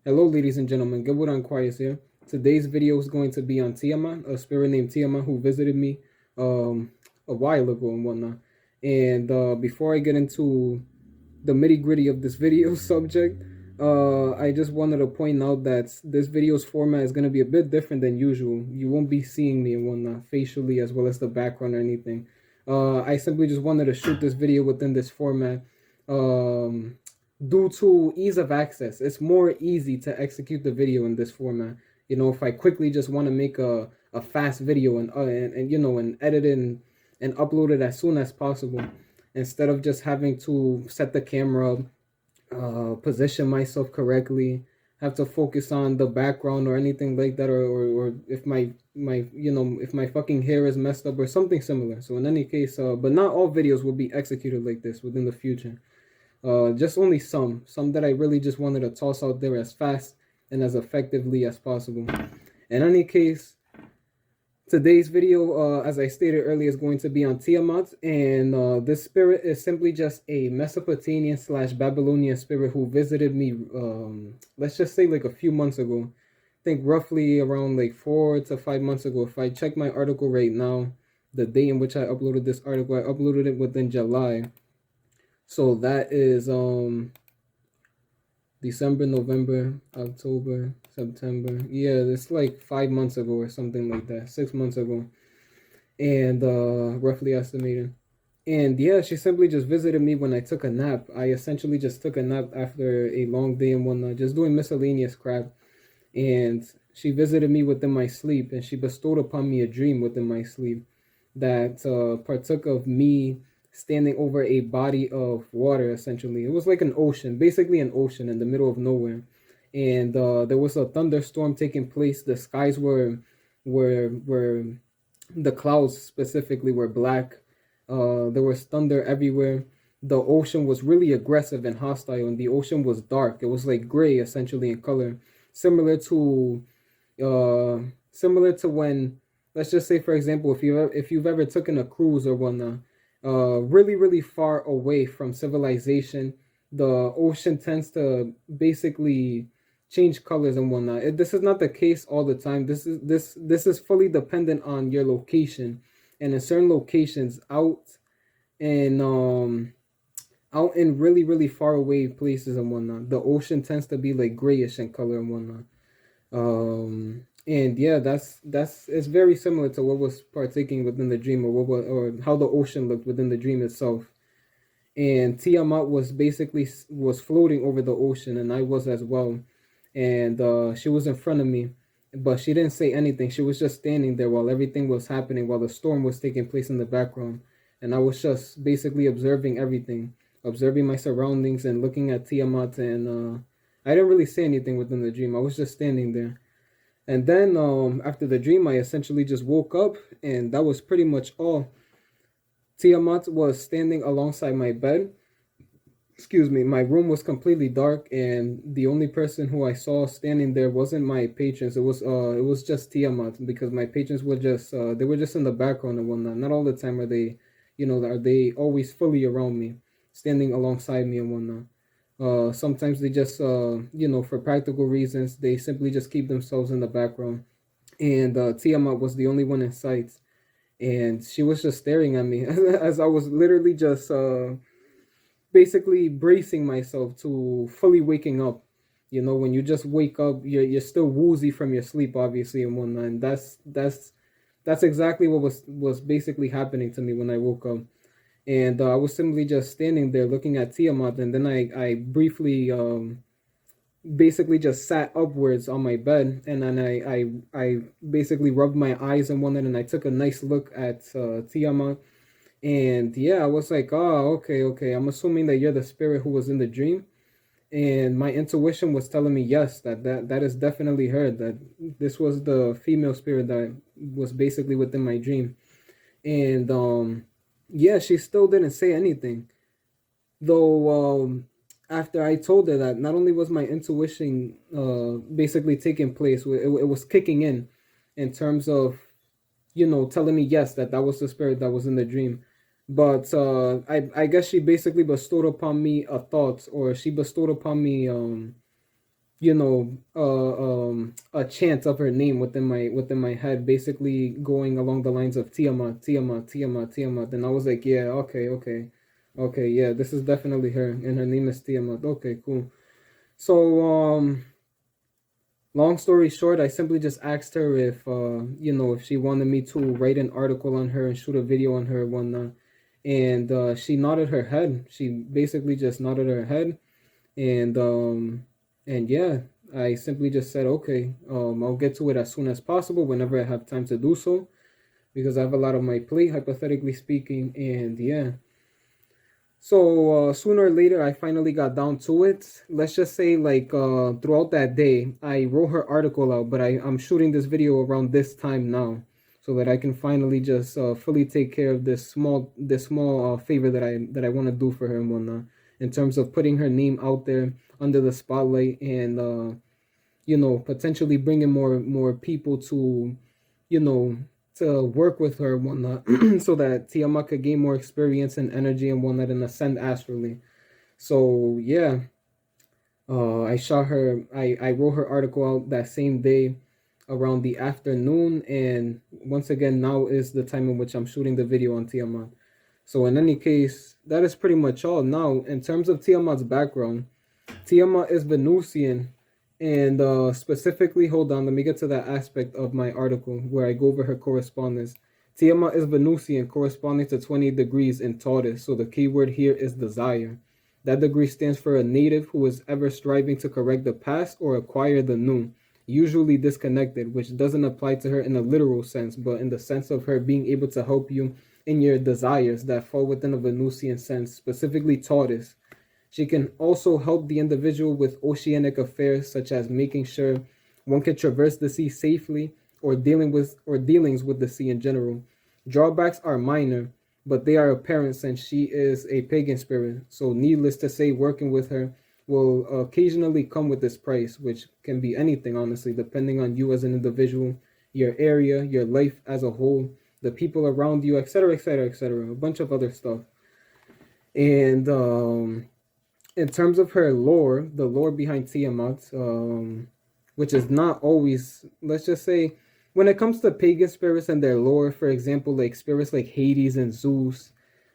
Hello, ladies and gentlemen. Goodwood on Quiet here. Today's video is going to be on Tiamat, a spirit named Tiamat who visited me um, a while ago and whatnot. And before I get into the nitty gritty of this video subject, I just wanted to point out that this video's format is going to be a bit different than usual. You won't be seeing me and whatnot facially as well as the background or anything. I simply just wanted to shoot this video within this format. Due to ease of access, it's more easy to execute the video in this format. You know, if I quickly just want to make a fast video and you know and edit it and upload it as soon as possible, instead of just having to set the camera up, position myself correctly, have to focus on the background or anything like that, or if my you know if my fucking hair is messed up or something similar. So in any case, but not all videos will be executed like this within the future. Just only some that I really just wanted to toss out there as fast and as effectively as possible. In any case, today's video, as I stated earlier, is going to be on Tiamat, and this spirit is simply just a Mesopotamian slash Babylonian spirit who visited me, let's just say like a few months ago. I think roughly around like 4 to 5 months ago. If I check my article right now, the day in which I uploaded this article, I uploaded it within July. So that is December, November, October, September. Yeah, it's like 5 months ago or something like that. 6 months ago. And roughly estimated. And yeah, she simply just visited me when I took a nap. I essentially just took a nap after a long day and whatnot, just doing miscellaneous crap. And she visited me within my sleep, and she bestowed upon me a dream within my sleep that partook of me standing over a body of water. Essentially, it was like an ocean, basically an ocean in the middle of nowhere, and there was a thunderstorm taking place. The skies were the clouds specifically were black. There was thunder everywhere. The ocean was really aggressive and hostile, and the ocean was dark. It was like gray essentially in color, similar to uh similar to when, let's just say for example, if you've ever taken a cruise or whatnot, really far away from civilization, the ocean tends to basically change colors and whatnot. This is not the case all the time. This is fully dependent on your location, and in certain locations in out in really far away places and whatnot, the ocean tends to be like grayish in color and whatnot. And yeah, that's it's very similar to what was partaking within the dream, or or how the ocean looked within the dream itself. And Tiamat was floating over the ocean, and I was as well. And she was in front of me, but she didn't say anything. She was just standing there while everything was happening, while the storm was taking place in the background, and I was just basically observing everything, observing my surroundings and looking at Tiamat. And I didn't really say anything within the dream. I was just standing there. And then after the dream, I essentially just woke up, and that was pretty much all. Tiamat was standing alongside my bed. Excuse me, my room was completely dark, and the only person who I saw standing there wasn't my patrons. It was just Tiamat, because my patrons were just they were just in the background and whatnot. Not all the time are they, are they always fully around me, standing alongside me and whatnot. Sometimes they just, for practical reasons, they simply just keep themselves in the background. And Tiamat was the only one in sight, and she was just staring at me as I was literally just basically bracing myself to fully waking up. You know, when you just wake up, you're still woozy from your sleep, obviously, and whatnot. And that's exactly what was basically happening to me when I woke up. And I was simply just standing there looking at Tiamat, and then I briefly basically just sat upwards on my bed, and then I basically rubbed my eyes and whatnot, and I took a nice look at Tiamat. And yeah, I was like, oh, okay. I'm assuming that you're the spirit who was in the dream. And my intuition was telling me yes, that is definitely her, that this was the female spirit that was basically within my dream. And yeah, she still didn't say anything. Though after I told her that, not only was my intuition basically taking place, it was kicking in terms of, telling me yes, that was the spirit that was in the dream. But I guess she basically bestowed upon me a thought, or she bestowed upon me a chant of her name within my head, basically going along the lines of Tiamat, Tiamat, Tiamat, Tiamat. And I was like, yeah, okay, okay, okay, yeah, this is definitely her, and her name is Tiamat. Okay, cool. So, long story short, I simply just asked her if, if she wanted me to write an article on her and shoot a video on her and whatnot. And she nodded her head. She basically just nodded her head, and yeah, I simply just said, okay, I'll get to it as soon as possible whenever I have time to do so, because I have a lot on my plate, hypothetically speaking. And yeah, so sooner or later, I finally got down to it. Let's just say, like, throughout that day, I wrote her article out, but I'm shooting this video around this time now, so that I can finally just fully take care of this small favor that I want to do for her and whatnot, in terms of putting her name out there under the spotlight, and potentially bringing more people to, you know, to work with her and whatnot, so that Tiamat could gain more experience and energy and whatnot and ascend astrally. So yeah, I wrote her article out that same day around the afternoon, and once again, now is the time in which I'm shooting the video on Tiamat. So in any case, that is pretty much all. Now, in terms of Tiamat's background, Tiamat is Venusian, and specifically, hold on, let me get to that aspect of my article where I go over her correspondence. Tiamat is Venusian, corresponding to 20 degrees in Taurus, so the key word here is desire. That degree stands for a native who is ever striving to correct the past or acquire the new, usually disconnected, which doesn't apply to her in a literal sense, but in the sense of her being able to help you in your desires that fall within a Venusian sense, specifically Taurus. She can also help the individual with oceanic affairs, such as making sure one can traverse the sea safely, or dealings with the sea in general. Drawbacks are minor, but they are apparent since she is a pagan spirit. So needless to say, working with her will occasionally come with this price, which can be anything, honestly, depending on you as an individual, your area, your life as a whole, the people around you, etc., etc., etc., a bunch of other stuff. And in terms of her lore, the lore behind Tiamat, which is not always, let's just say, when it comes to pagan spirits and their lore, for example, like spirits like Hades and Zeus,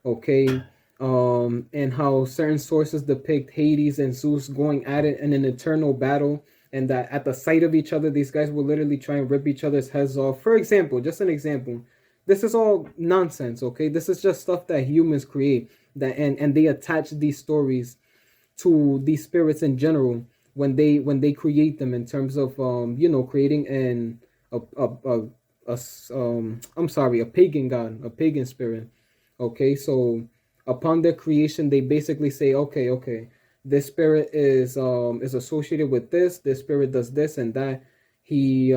okay, and how certain sources depict Hades and Zeus going at it in an eternal battle, and that at the sight of each other, these guys will literally try and rip each other's heads off. For example, just an example. This is all nonsense, okay? This is just stuff that humans create, that and they attach these stories to these spirits in general when they create them, in terms of creating an I'm sorry, a pagan god, a pagan spirit. Okay, so upon their creation, they basically say, okay, this spirit is associated with this spirit does this and that. He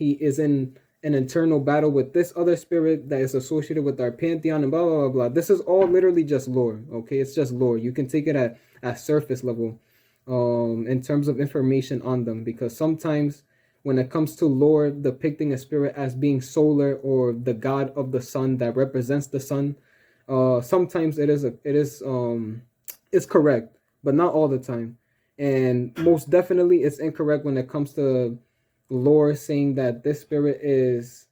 is in an internal battle with this other spirit that is associated with our pantheon, and blah blah blah blah. This is all literally just lore. Okay, it's just lore. You can take it at surface level, in terms of information on them, because sometimes when it comes to lore depicting a spirit as being solar or the god of the sun that represents the sun, sometimes it's correct, but not all the time. And most definitely it's incorrect when it comes to lore saying that this spirit is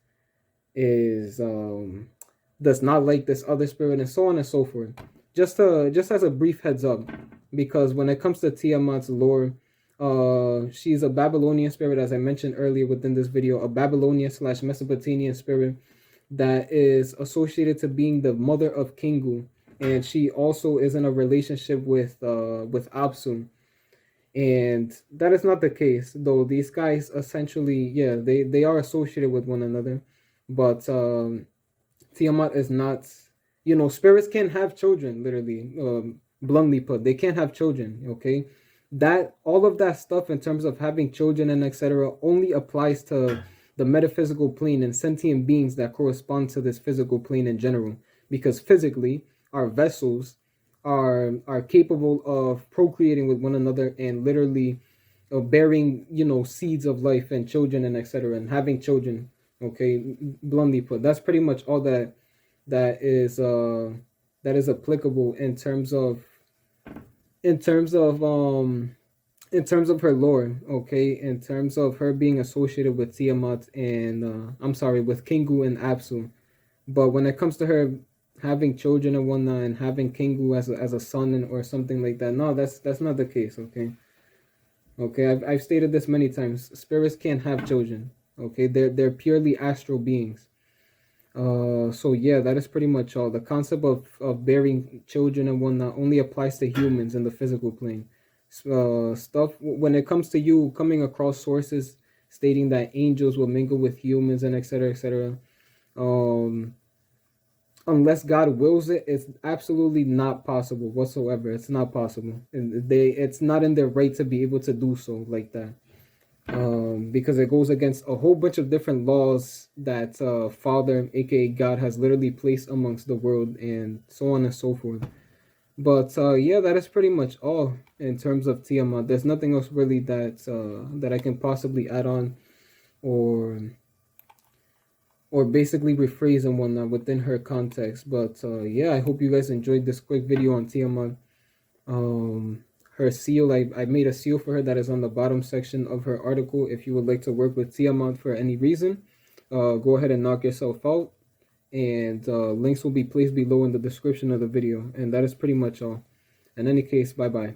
does not like this other spirit, and so on and so forth. Just as a brief heads up, because when it comes to Tiamat's lore, she's a Babylonian spirit, as I mentioned earlier within this video, a Babylonian slash Mesopotamian spirit that is associated to being the mother of Kingu, and she also is in a relationship with Apsu. And that is not the case, though these guys essentially, yeah, they are associated with one another, but Tiamat is not. Spirits can't have children, literally, bluntly put. They can't have children, okay? That, all of that stuff in terms of having children and etc. only applies to the metaphysical plane and sentient beings that correspond to this physical plane in general. Because physically, our vessels are capable of procreating with one another and literally bearing, seeds of life and children and etc. and having children, okay, bluntly put. That's pretty much all that is applicable in terms of in terms of her lore, okay, in terms of her being associated with Tiamat and I'm sorry, with Kingu and Apsu. But when it comes to her having children and whatnot and having Kingu as a son or something like that, no, that's not the case, okay? Okay, I've stated this many times. Spirits can't have children. Okay, they're purely astral beings. So yeah, that is pretty much all. The concept of bearing children and whatnot only applies to humans in the physical plane. Stuff when it comes to you coming across sources stating that angels will mingle with humans and etc. etc. Um, unless God wills it, it's absolutely not possible whatsoever. It's not possible, and it's not in their right to be able to do so like that. Because it goes against a whole bunch of different laws that Father, aka God, has literally placed amongst the world, and so on and so forth. But yeah, that is pretty much all in terms of Tiamat. There's nothing else really that I can possibly add on, or basically rephrase and whatnot within her context. But yeah, I hope you guys enjoyed this quick video on Tiamat. Um, her seal, I made a seal for her that is on the bottom section of her article. If you would like to work with Tiamat for any reason, go ahead and knock yourself out. And links will be placed below in the description of the video. And that is pretty much all. In any case, bye bye.